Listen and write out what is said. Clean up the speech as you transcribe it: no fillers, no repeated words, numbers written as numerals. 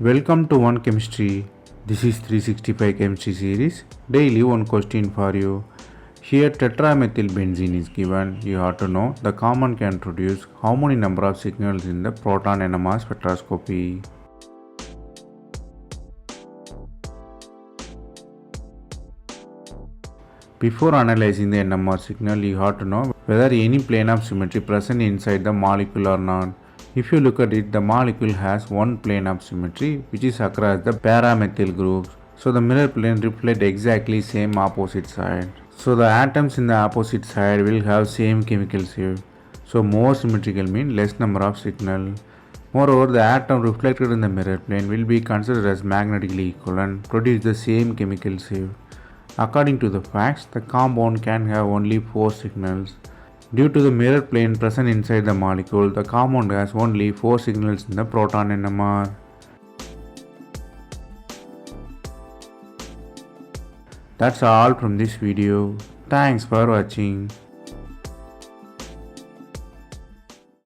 Welcome to One Chemistry. This is 365 Chemistry series. Daily one question for you. Here tetramethyl benzene is given. You have to know the common can produce how many number of signals in the proton NMR spectroscopy. Before analyzing the NMR signal, you have to know whether any plane of symmetry present inside the molecule or not. If you look at it, the molecule has one plane of symmetry which is across the paramethyl groups. So the mirror plane reflects exactly same opposite side. So the atoms in the opposite side will have same chemical shift. So more symmetrical means less number of signal. Moreover, the atom reflected in the mirror plane will be considered as magnetically equivalent, produce the same chemical shift. According to the facts, the compound can have only 4 signals. Due to the mirror plane present inside the molecule, the compound has only 4 signals in the proton NMR. That's all from this video. Thanks for watching.